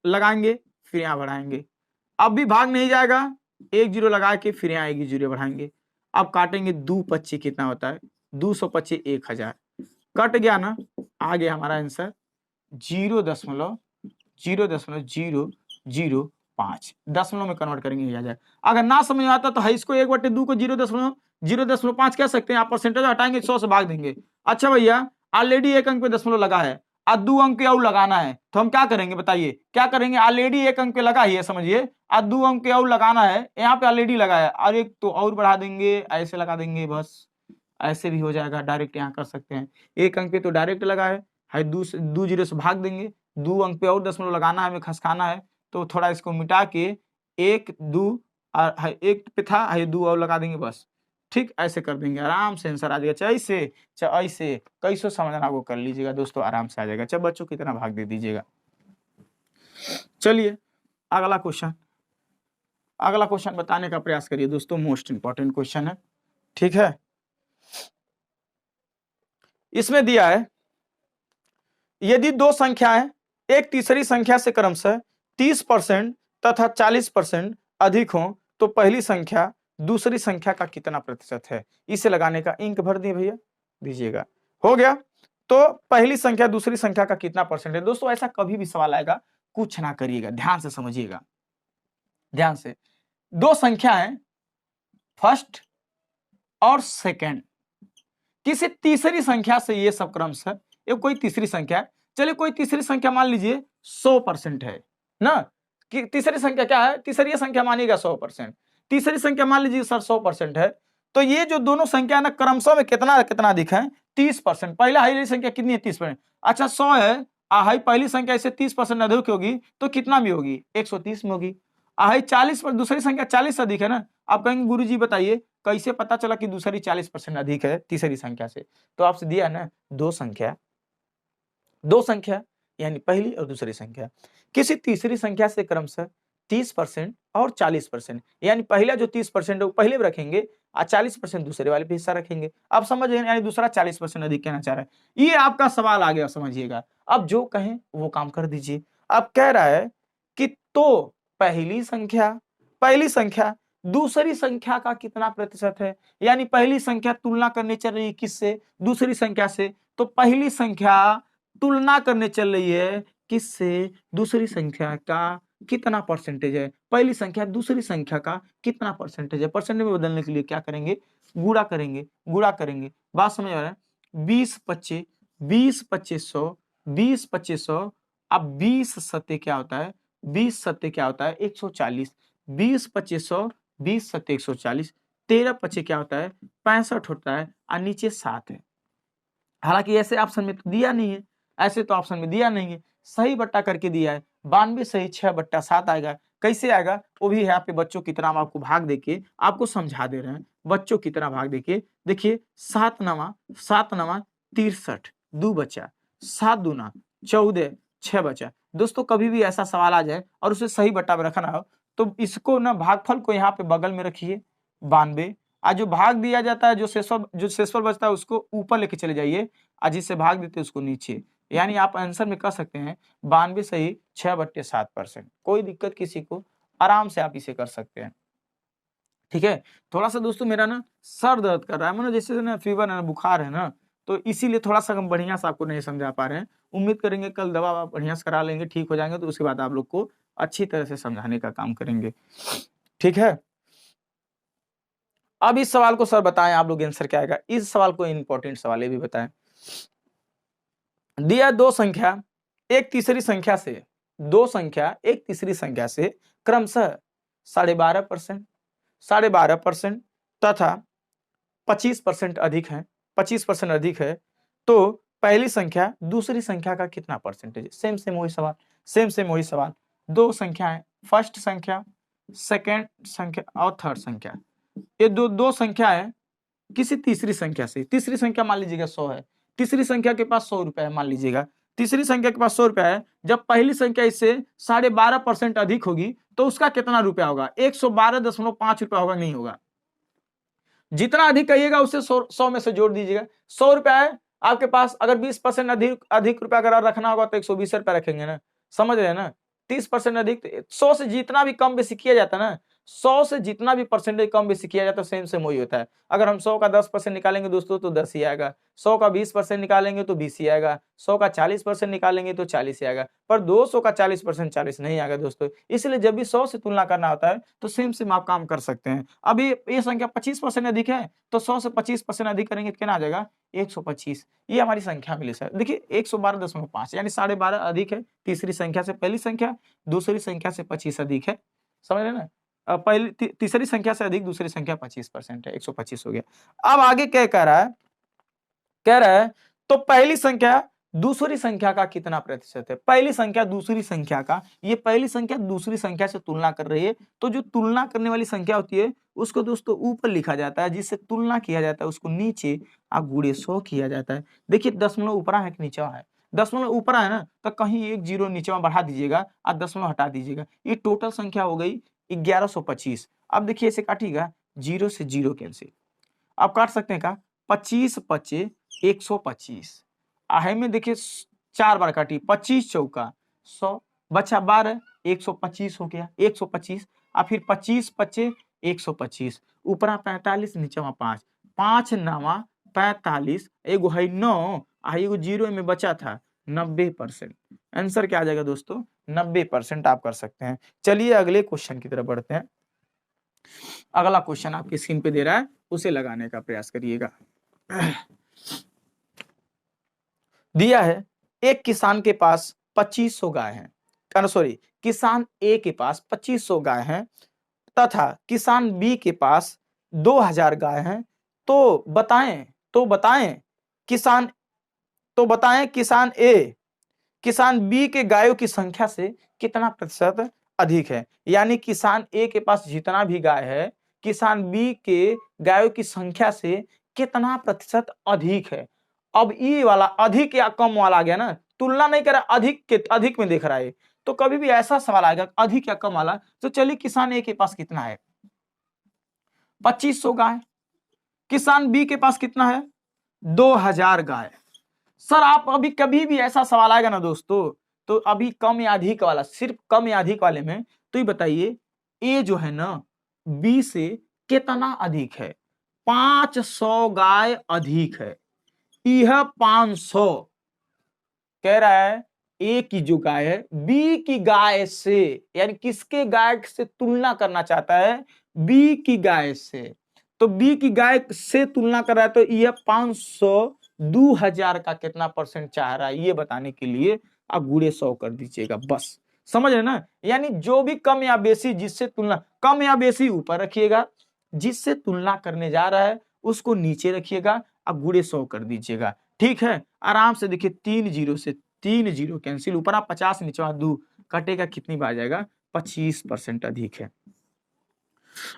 लगाएंगे फिर यहाँ बढ़ाएंगे, अब भी भाग नहीं जाएगा, 1 जीरो लगा के फिर यहाँ 1 जीरो बढ़ाएंगे। अब काटेंगे, 2 25 कितना होता है, 225 1000 कट गया ना, आ गया हमारा आंसर 0.00005 दशमलव में कन्वर्ट करेंगे ये आ जाए। अगर ना समझ में आता तो है इसको 1/2 को 0.05 कह सकते हैं, आप परसेंटेज हटाएंगे 100 से भाग देंगे। अच्छा भैया ऑलरेडी 1 अंक पे दशमलव लगा है, अब 2 अंक और लगाना है तो हम क्या करेंगे बताइए, क्या करेंगे, ऑलरेडी 1 अंक पे लगा ही है समझिए, अब 2 अंक और लगाना है, यहाँ पे ऑलरेडी लगा है और एक तो और बढ़ा देंगे, ऐसे लगा देंगे, बस ऐसे भी हो जाएगा, डायरेक्ट यहाँ कर सकते हैं। 1 अंक पे तो डायरेक्ट लगा है 2 जीरो से भाग देंगे, 2 अंक पे और दशमलव लगाना है, हमें खसकाना है, तो थोड़ा इसको मिटा के 1 2 और 1 पे था 2 और लगा देंगे, बस ठीक ऐसे कर देंगे, आराम से आंसर आ जाएगा। चाहे ऐसे कैसे समझना वो कर लीजिएगा दोस्तों, आराम से आ जाएगा। चाहे बच्चों कितना भाग दे दीजिएगा। चलिए अगला क्वेश्चन बताने का प्रयास करिए दोस्तों, मोस्ट इंपॉर्टेंट क्वेश्चन है, ठीक है। इसमें दिया है यदि 2 संख्याएं एक तीसरी संख्या से क्रमशः 30% तथा 40% अधिक हो तो पहली संख्या दूसरी संख्या का कितना प्रतिशत है। इसे लगाने का इंक भर दिए भैया, दीजिएगा, हो गया। तो पहली संख्या दूसरी संख्या का कितना परसेंट है। दोस्तों ऐसा कभी भी सवाल आएगा, कुछ ना करिएगा, ध्यान से समझिएगा, ध्यान से। 2 संख्याएं फर्स्ट और सेकंड किसी तीसरी संख्या से ये सब क्रमशः, ये कोई तीसरी संख्या है, चलिए कोई तीसरी संख्या मान लीजिए 100% है ना, कि तीसरी संख्या क्या है, तीसरी संख्या मानिएगा 100%, तीसरी संख्या मान लीजिए सर 100% है, तो ये जो दोनों संख्या है ना क्रमशः में कितना कितना अधिक है, 30%। पहला हाई संख्या कितनी है, 30%। अच्छा 100 है, हाई पहली संख्या इसे 30% अधिक होगी तो कितना में होगी, 130 में होगी। हाई 40 पर दूसरी संख्या 40 से अधिक है ना। आप कहेंगे गुरुजी बताइए कैसे पता चला कि दूसरी 40% अधिक है तीसरी संख्या से। तो आपसे दिया है ना, दो संख्या यानी पहली और दूसरी संख्या किसी तीसरी संख्या से क्रमशः 30% और 40%, यानी पहला जो 30% है वो पहले भी रखेंगे और 40% दूसरे वाले पे हिस्सा रखेंगे। अब समझिए, यानी दूसरा 40% अधिक कहना चाह रहा है। ये आपका सवाल आ गया, समझिएगा। अब जो कहें वो काम कर दीजिए। अब कह रहा है कि तो पहली संख्या दूसरी संख्या का कितना प्रतिशत है, यानी पहली संख्या तुलना करने चल रही है किससे, दूसरी संख्या से। तो पहली संख्या तुलना करने चल रही है किससे, दूसरी संख्या का कितना परसेंटेज है, पहली संख्या दूसरी संख्या का कितना परसेंटेज है। परसेंटेज में बदलने के लिए क्या करेंगे, गुणा करेंगे। बात समझ आ रहा है। 20 25 20 2500 20 2500, अब 20 सत्ते क्या होता है, 20 सत्ते क्या होता है 140, 20 2500 20 सत्ते 140, 13 25 क्या होता है 65 होता है और नीचे 7 है। हालांकि ऐसे ऑप्शन में तो दिया नहीं है, ऐसे तो ऑप्शन में दिया नहीं है, सही बट्टा करके दिया है 92 सही 6/7 आएगा। कैसे आएगा वो भी है, आपके बच्चों की तरह हम आपको भाग देके आपको समझा दे रहे हैं, बच्चों की तरह भाग देके देखिए। 7 नवा 63, 2 बचा, 7 दूना 14, 6 बचा। दोस्तों कभी भी ऐसा सवाल आ जाए और उसे सही बट्टा में रखना हो तो इसको ना भागफल को यहाँ पे बगल में रखिए 92, आज जो भाग दिया जाता है जो शेषफल बचता है उसको ऊपर लेके चले जाइए और जिससे भाग देते हैं उसको नीचे, यानी आप आंसर में कह सकते हैं 92 सही 6/7%। कोई दिक्कत किसी को, आराम से आप इसे कर सकते हैं, ठीक है। थोड़ा सा दोस्तों मेरा ना सर दर्द कर रहा है, मतलब जैसे ना फीवर है ना, बुखार है ना, तो इसीलिए थोड़ा सा हम बढ़िया से आपको नहीं समझा पा रहे हैं। उम्मीद करेंगे कल दवा बढ़िया से करा लेंगे, ठीक हो जाएंगे, तो उसके बाद आप लोग को अच्छी तरह से समझाने का काम करेंगे, ठीक है। अब इस सवाल को सर बताएं आप लोग आंसर क्या आएगा। इस सवाल को इंपॉर्टेंट सवाल ये भी बताएं। दिया दो संख्या एक तीसरी संख्या से, दो संख्या एक तीसरी संख्या से क्रमशः 12.5%, 12.5% तथा 25% अधिक है, 25% अधिक है, तो पहली संख्या दूसरी संख्या का कितना परसेंटेज है। सेम वही सवाल, दो संख्याएं, फर्स्ट संख्या, सेकेंड संख्या और थर्ड संख्या, ये दो संख्या है किसी तीसरी संख्या से। तीसरी संख्या मान लीजिएगा 100 है, तीसरी संख्या के पास 100 रुपए है मान लीजिएगा, तीसरी संख्या के पास 100 रुपया है, जब पहली संख्या इससे 12.5% अधिक होगी तो उसका कितना रुपया होगा? 112.5 रुपया होगा, नहीं होगा। जितना अधिक कहिएगा उससे 100 में से जोड़ दीजिएगा। 100 रुपया है आपके पास, अगर 20% अधिक रुपया अगर रखना होगा तो 120 रुपया रखेंगे ना, समझ रहे हैं ना। 30% अधिक, 100 से जितना भी कम बेसी किया जाता है ना, 100 से जितना भी परसेंटेज कम बेसी किया जाता है सेम सेम वही होता है। अगर हम 100 का 10% निकालेंगे दोस्तों तो 10 ही आएगा, 100 का 20% निकालेंगे तो 20 ही आएगा, 100 का 40% निकालेंगे तो 40 ही आएगा, पर 200 का 40% 40 नहीं आएगा दोस्तों। इसलिए जब भी 100 से तुलना करना होता है तो सेम सेम आप काम कर सकते हैं। अभी ये संख्या 25% अधिक है तो 100 से 25% अधिक करेंगे तो कितना आ जाएगा? 125। ये हमारी संख्या मिली सर। देखिए 112.5 यानी 12.5 अधिक है तीसरी संख्या से पहली संख्या, दूसरी संख्या से 25 अधिक है, समझ रहे ना। पहली तीसरी संख्या से अधिक दूसरी संख्या 25% है, 125 हो गया। अब आगे क्या कह रहा है? कह रहा है तो पहली संख्या दूसरी संख्या का कितना प्रतिशत है? पहली संख्या दूसरी संख्या का, ये पहली संख्या दूसरी संख्या से तुलना कर रही है, तो जो तुलना करने वाली संख्या होती है उसको दोस्तों ऊपर लिखा जाता है, जिससे तुलना किया जाता है उसको नीचे आप गुणे 100 किया जाता है। देखिए दशमलव ऊपरा है कि नीचे है? दशमलव ऊपरा है ना, तो कहीं एक जीरो नीचे बढ़ा दीजिएगा और दशमलव हटा दीजिएगा, ये टोटल संख्या हो गई 1125। अब देखिए इसे काटिएगा, जीरो से जीरो कैंसिल, आप काट सकते हैं का 25 पच्चे 125, आहे में देखिए 4 बार काटी, 25 चौका 100, बचा 12, 125 हो गया, 125। और फिर 25 पच्चे 125, ऊपरा 45 नीचवा 5, 5 नवा 45, एगो है 9 आ एगो जीरो में बचा था 90%। आंसर क्या आ जाएगा दोस्तों? 90% आप कर सकते हैं। चलिए अगले क्वेश्चन की तरफ बढ़ते हैं। अगला क्वेश्चन आपकी स्क्रीन पे दे रहा है, उसे लगाने का प्रयास करिएगा। दिया है एक किसान के पास 2500 गाय हैं, सॉरी किसान ए के पास 2500 गाय हैं तथा किसान बी के पास 2000 गाय हैं, तो बताएं किसान ए किसान बी के गायों की संख्या से कितना प्रतिशत अधिक है। यानी किसान ए के पास जितना भी गाय है किसान बी के गायों की संख्या से कितना प्रतिशत अधिक है। अब ये वाला अधिक या कम वाला आ गया ना, तुलना नहीं कर रहा, अधिक में देख रहा है, तो कभी भी ऐसा सवाल आएगा अधिक या कम वाला, तो चलिए किसान ए के पास कितना है? 2500 गाय। किसान बी के पास कितना है? 2000 गाय। सर आप अभी कभी भी ऐसा सवाल आएगा ना दोस्तों, तो अभी कम या अधिक वाला, सिर्फ कम या अधिक वाले में तो ये बताइए ए जो है ना बी से कितना अधिक है? 500 गाय अधिक है, यह 500 कह रहा है ए की जो गाय है बी की गाय से, यानी किसके गाय से तुलना करना चाहता है? बी की गाय से। तो बी की गाय से तुलना कर रहा है, तो यह 500 2000 का कितना परसेंट चाह रहा है ये बताने के लिए आप गुणे 100 कर दीजिएगा, बस समझ रहे ना। यानी जो भी कम या बेसी जिससे तुलना, कम या बेसी ऊपर रखिएगा, जिससे तुलना करने जा रहा है उसको नीचे रखिएगा, आप गुणे 100 कर दीजिएगा, ठीक है। आराम से देखिए 3 जीरो से 3 जीरो कैंसिल, ऊपर आप 50 नीचे 2 कटेगा, कितनी बार जाएगा? 25% अधिक है।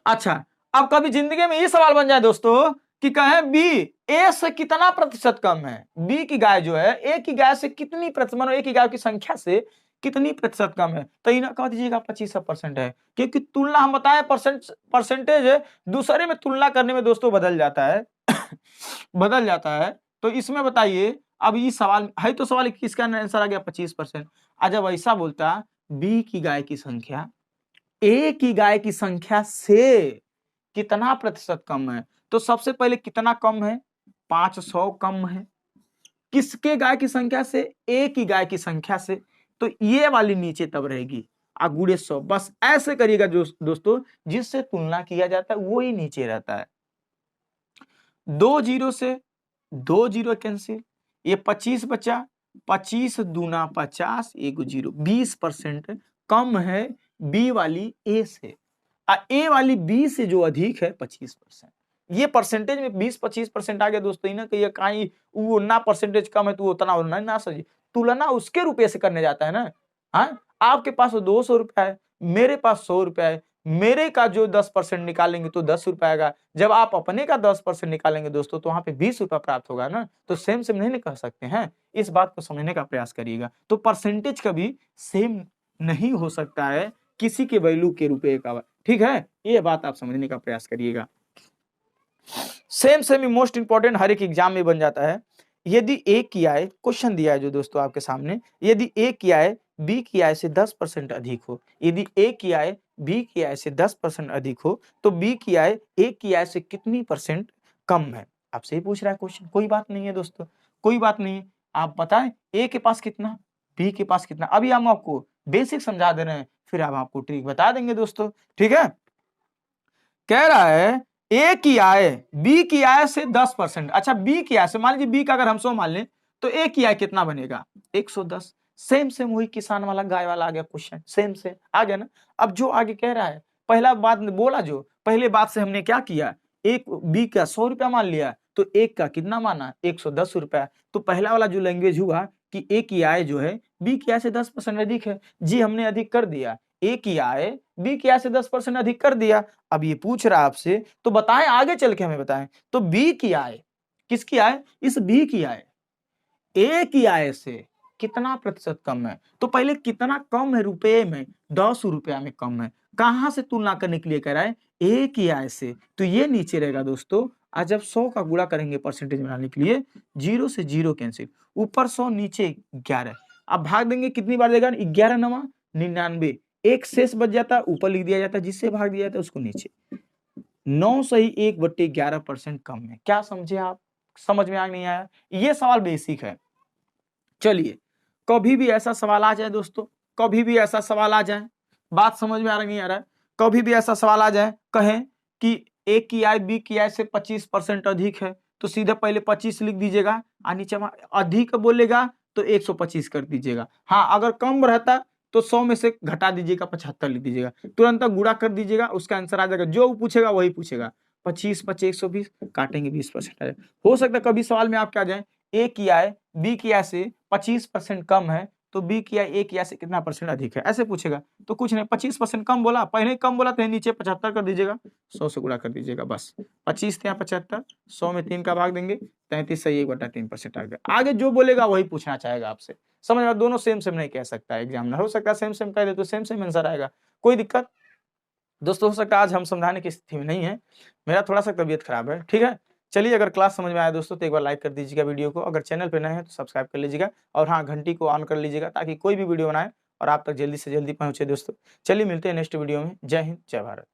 अच्छा अब कभी जिंदगी में ये सवाल बन जाए दोस्तों कि कहे बी ए से कितना प्रतिशत कम है, बी की गाय जो है ए की गाय से कितनी प्रतिशत, मतलब ए की गाय की संख्या से कितनी प्रतिशत कम है, तो इन्हें कह दीजिएगा 25% है, क्योंकि तुलना हम बताएं परसेंटेज दूसरे में तुलना करने में दोस्तों बदल जाता है बदल जाता है। तो इसमें बताइए, अब ये सवाल है तो सवाल किसका आंसर आ गया? 25%। जब ऐसा बोलता बी की गाय की संख्या ए की गाय की संख्या से कितना प्रतिशत कम है, तो सबसे पहले कितना कम है? 500 कम है, किसके गाय की संख्या से? ए की गाय की संख्या से, तो ये वाली नीचे तब रहेगी, गुणे 100, बस ऐसे करिएगा दोस्तों, जिससे तुलना किया जाता है वो ही नीचे रहता है। 2 जीरो से 2 जीरो कैंसिल, ये 25 बचा, 25 दूना 50, एक जीरो, 20% कम है बी वाली ए से, ए वाली बी से जो अधिक है 25%। ये परसेंटेज में 20-25% आ गया दोस्तों, इन्हें कहिए कहीं वो ना परसेंटेज कम है तो उतना ना सही, तुलना उसके रुपये से करने जाता है ना। हाँ आपके पास 200 रुपया है, मेरे पास 100 रुपया है, मेरे का जो 10% निकालेंगे तो 10 रुपया आएगा, जब आप अपने का 10% निकालेंगे दोस्तों तो वहां पे 20 रुपया प्राप्त होगा ना, तो सेम नहीं कह सकते हैं। इस बात को समझने का प्रयास करिएगा। तो परसेंटेज कभी सेम नहीं हो सकता है किसी के वैल्यू के रुपए का, ठीक है, ये बात आप समझने का प्रयास करिएगा। सेम मोस्ट इंपॉर्टेंट हर एक एग्जाम में बन जाता है। यदि ए की आय, क्वेश्चन दिया है जो दोस्तों आपके सामने, यदि ए की आय बी की आय से 10% अधिक हो, यदि ए की आय बी की आय से 10% अधिक हो तो बी की आय ए की आय से कितनी परसेंट कम है। आपसे ही पूछ रहा है क्वेश्चन, कोई बात नहीं है दोस्तों, कोई बात नहीं है। आप बताएं ए के पास कितना, बी के पास कितना। अभी हम आपको बेसिक समझा दे रहे हैं, फिर हम आपको ट्रिक बता देंगे दोस्तों, ठीक है। कह रहा है ए की आय बी की आय से 10%, अच्छा बी की आय से, मान लीजिए बी का अगर हम 100 मान लें तो ए की आय कितना बनेगा 110। सेम वही किसान वाला गाय वाला आ गया क्वेश्चन, सेम से आ गया ना। अब जो आगे कह रहा है, पहला बात बोला, जो पहले बात से हमने क्या किया, एक बी का 100 रुपया मान लिया तो एक का कितना माना 110 रुपया। तो पहला वाला जो लैंग्वेज हुआ कि ए की आय जो है बी की आय से 10% अधिक है, जी हमने अधिक कर दिया, ए की आय बी की आय से 10% अधिक कर दिया। अब ये पूछ रहा है आपसे, तो बताएं आगे चल के हमें बताएं, तो बी की आय, किसकी आय, इस बी की आय ए की आय से कितना प्रतिशत कम है। तो पहले कितना कम है रुपए में, 10 रुपया में कम है। कहां से तुलना करने के लिए कह रहा है, ए की आय से, तो ये नीचे रहेगा दोस्तों। आज जब 100 का गुणा करेंगे परसेंटेज बनाने के लिए, 0 से 0 कैंसिल, ऊपर 100 नीचे 11, अब भाग देंगे कितनी बार देगा, 11 9 99, एक शेष बच जाता है, ऊपर लिख दिया जाता है, जिससे भाग दिया जाता है उसको नीचे। 9 सही 1/11% कम है। क्या समझे आप, समझ में आ नहीं आया, ये सवाल बेसिक है। चलिए, कभी भी ऐसा सवाल आ जाए दोस्तों, कभी भी ऐसा सवाल आ जाए, बात समझ में आ रहा नहीं आ रहा है, कभी भी ऐसा सवाल आ जाए, कहें कि ए की आय बी की आय से 25% अधिक है, तो सीधे पहले 25 लिख दीजिएगा, और नीचे अधिक बोलेगा तो 125 कर दीजिएगा। हाँ, अगर कम रहता तो 100 में से घटा दीजिएगा, 75 लिख दीजिएगा, तुरंत गुणा कर दीजिएगा, उसका आंसर आ जाएगा। जो पूछेगा वही पूछेगा, 25 25 120 काटेंगे 20% आ जाएगा। हो सकता है कभी सवाल में आप क्या जाए, ए की आय बी की आय से 25% कम है, तो बी की आय ए की आय से कितना परसेंट अधिक है, ऐसे पूछेगा। तो कुछ नहीं, 25% कम बोला, पहले ही कम बोला तो नीचे 75 कर दीजिएगा, 100 से गुणा कर दीजिएगा, बस 25 थे 75, 100 में 3 का भाग देंगे, 33 सही 1/3% आ गया। आगे जो बोलेगा वही पूछना चाहेगा आपसे, समझ में, दोनों सेम नहीं कह सकता एग्जामिनर, हो सकता है सेम कह दे तो सेम आंसर आएगा, कोई दिक्कत दोस्तों। हो सकता है आज हम समझाने की स्थिति में नहीं है, मेरा थोड़ा सा तबीयत खराब है, ठीक है। चलिए, अगर क्लास समझ में आया दोस्तों तो एक बार लाइक कर दीजिएगा वीडियो को, अगर चैनल पे नए हैं तो सब्सक्राइब कर लीजिएगा, और हाँ, घंटी को ऑन कर लीजिएगा ताकि कोई भी वीडियो बनाए और आप तक जल्दी से जल्दी पहुंचे दोस्तों। चलिए, मिलते हैं नेक्स्ट वीडियो में। जय हिंद, जय भारत।